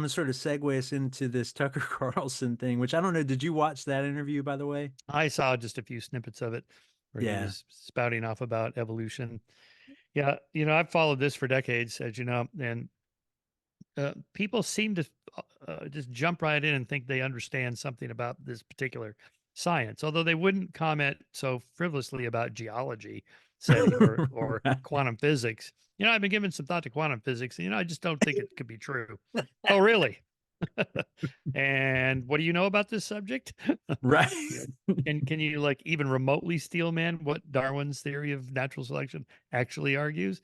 gonna sort of segue us into this Tucker Carlson thing, which I don't know. Did you watch that interview, by the way? I saw just a few snippets of it where he Yeah. was spouting off about evolution. Yeah, I've followed this for decades, as you know, and people seem to just jump right in and think they understand something about this particular science, although they wouldn't comment so frivolously about geology, say, or Right. quantum physics. I've been giving some thought to quantum physics, and I just don't think it could be true. Oh, really? And what do you know about this subject? Right. You know, can you like even remotely steel man what Darwin's theory of natural selection actually argues?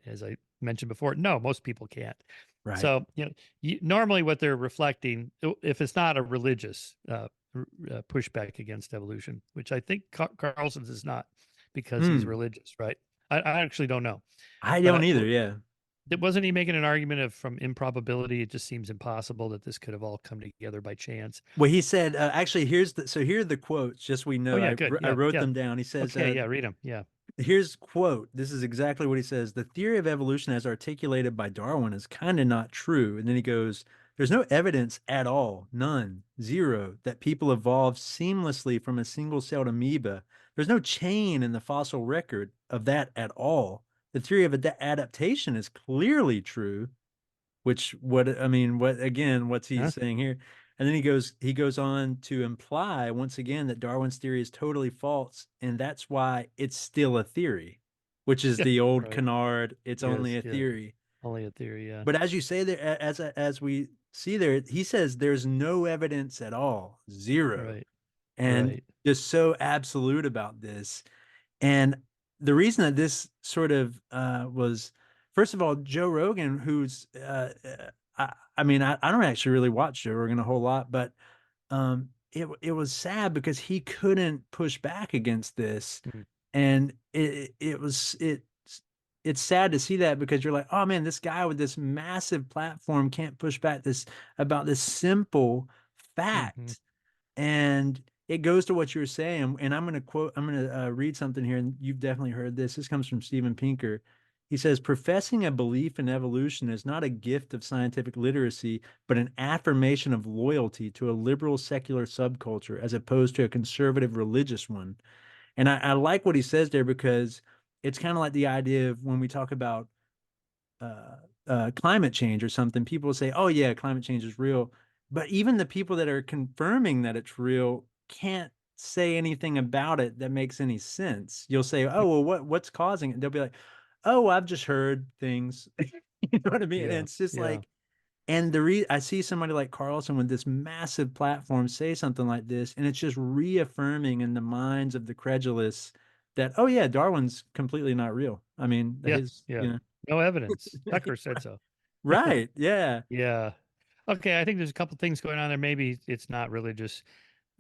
As I mentioned before, no, most people can't. Right. So, normally what they're reflecting, if it's not a religious pushback against evolution, which I think Carlson's is not because he's Hmm. religious, right? I actually don't know, I but don't either. Yeah. wasn't he making an argument of from improbability? It just seems impossible that this could have all come together by chance. Well, he said, actually, here are the quotes, just so we Oh know. yeah, good. I Yeah, wrote yeah. them down. He says, Okay, yeah, read them. Yeah. here's quote. This is exactly what he says. The theory of evolution as articulated by Darwin is kind of not true. And then he goes, there's no evidence at all, none, zero, that people evolved seamlessly from a single-celled amoeba. There's no chain in the fossil record of that at all. The theory of adaptation is clearly true, which what I mean, what again, what's he Huh? saying here? And then he goes on to imply once again that Darwin's theory is totally false, and that's why it's still a theory, which is Yeah. the old Right. canard, it's only Yes. a Yeah. theory. Only a theory. Yeah. But as you say there, as we see there, he says there's no evidence at all, zero, Right. and Right. just so absolute about this. And the reason that this sort of was, first of all, Joe Rogan, who's, I mean, I don't actually really watch Joe Rogan a whole lot, but it was sad because he couldn't push back against this, Mm. and it's sad to see that because you're like, oh man, this guy with this massive platform can't push back this about this simple Hmm. fact. And it goes to what you were saying. And I'm going to read something here. And you've definitely heard this. This comes from Steven Pinker. He says, professing a belief in evolution is not a gift of scientific literacy, but an affirmation of loyalty to a liberal secular subculture as opposed to a conservative religious one. And I like what he says there because it's kind of like the idea of when we talk about uh, climate change or something, people will say, "Oh yeah, climate change is real," but even the people that are confirming that it's real can't say anything about it that makes any sense. You'll say, "Oh well, what's causing it?" They'll be like, "Oh, I've just heard things." You know what I mean? And Yeah. it's just Yeah. like, I see somebody like Carlson with this massive platform say something like this, and it's just reaffirming in the minds of the credulous that, oh yeah, Darwin's completely not real. I mean, Yeah. his, Yeah. you No evidence. know. Tucker said so. Right. Yeah. Yeah. Okay. I think there's a couple things going on there. Maybe it's not religious.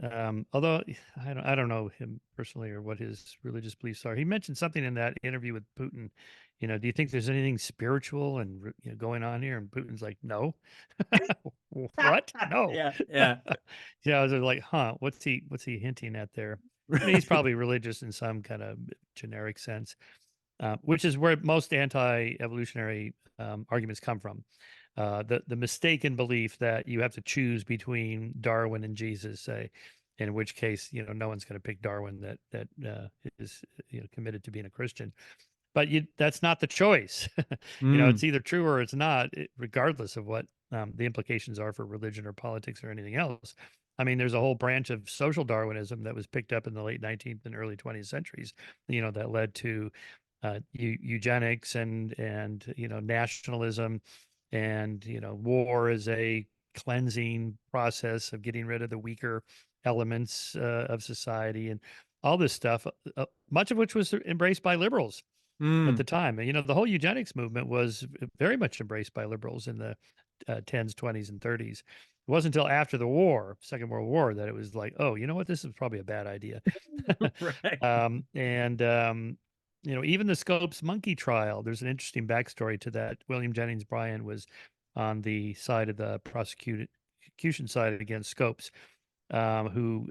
Although I don't know him personally or what his religious beliefs are. He mentioned something in that interview with Putin. Do you think there's anything spiritual and going on here? And Putin's like, no. What? No. Yeah. Yeah. Yeah, I was like, huh, what's he hinting at there? He's Right. probably religious in some kind of generic sense, which is where most anti-evolutionary arguments come from. The mistaken belief that you have to choose between Darwin and Jesus, say, in which case, no one's going to pick Darwin that is committed to being a Christian. But that's not the choice. It's Mm. either true or it's not, regardless of what the implications are for religion or politics or anything else. I mean, there's a whole branch of social Darwinism that was picked up in the late 19th and early 20th centuries, that led to eugenics and nationalism and war as a cleansing process of getting rid of the weaker elements of society and all this stuff, much of which was embraced by liberals at the Mm. time. The whole eugenics movement was very much embraced by liberals in the 10s, 20s, and 30s. It wasn't until after the war, Second World War, that it was like, oh, you know what? This is probably a bad idea. Right. And even the Scopes monkey trial, there's an interesting backstory to that. William Jennings Bryan was on the side of the prosecution side against Scopes, who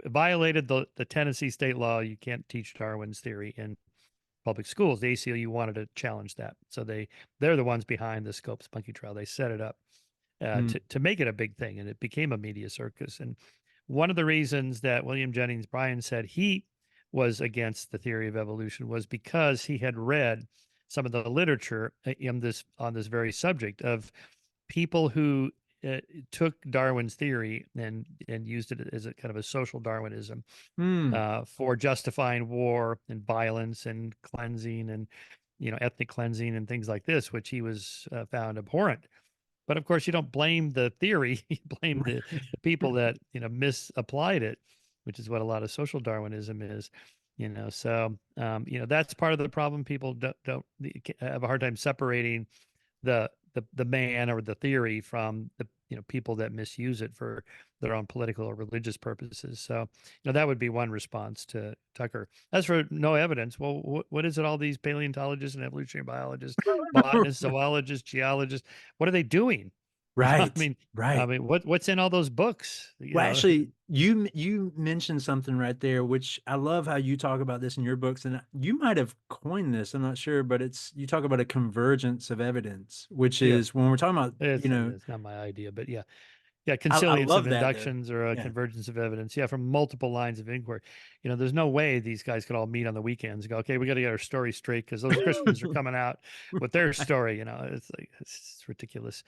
violated the Tennessee state law. You can't teach Darwin's theory in public schools. The ACLU wanted to challenge that, so they're the ones behind the Scopes monkey trial. They set it up. Mm. to make it a big thing, and it became a media circus. And one of the reasons that William Jennings Bryan said he was against the theory of evolution was because he had read some of the literature in this on this very subject of people who took Darwin's theory and used it as a kind of a social Darwinism Mm. for justifying war and violence and cleansing and ethnic cleansing and things like this, which he was found abhorrent. But of course, you don't blame the theory; you blame the people that misapplied it, which is what a lot of social Darwinism is. So that's part of the problem. People don't have a hard time separating the man or the theory from the people that misuse it for their own political or religious purposes. So that would be one response to Tucker. As for no evidence, well, what is it? All these paleontologists and evolutionary biologists, botanists, zoologists, geologists, what are they doing? I Right. mean, Right. what's in all those books? Well, actually, you mentioned something right there, which I love how you talk about this in your books, and you might have coined this. I'm not sure, but it's you talk about a convergence of evidence, which Yeah, is when we're talking about, it's not my idea, but yeah. Yeah, I consilience of love that though. inductions or a Yeah. convergence of evidence. Yeah, from multiple lines of inquiry. There's no way these guys could all meet on the weekends and go, okay, we got to get our story straight because those Christians are coming out with their story. It's like it's ridiculous.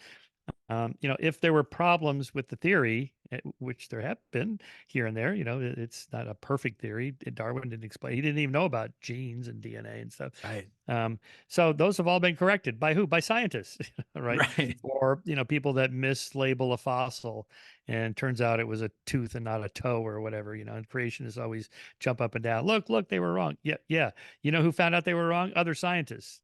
If there were problems with the theory, which there have been here and there, it's not a perfect theory. Darwin didn't explain; he didn't even know about genes and DNA and stuff. Right. So those have all been corrected by who? By scientists, right? Right. Or people that mislabel a fossil, and turns out it was a tooth and not a toe or whatever. And creationists always jump up and down. Look, they were wrong. Yeah, yeah. You know who found out they were wrong? Other scientists.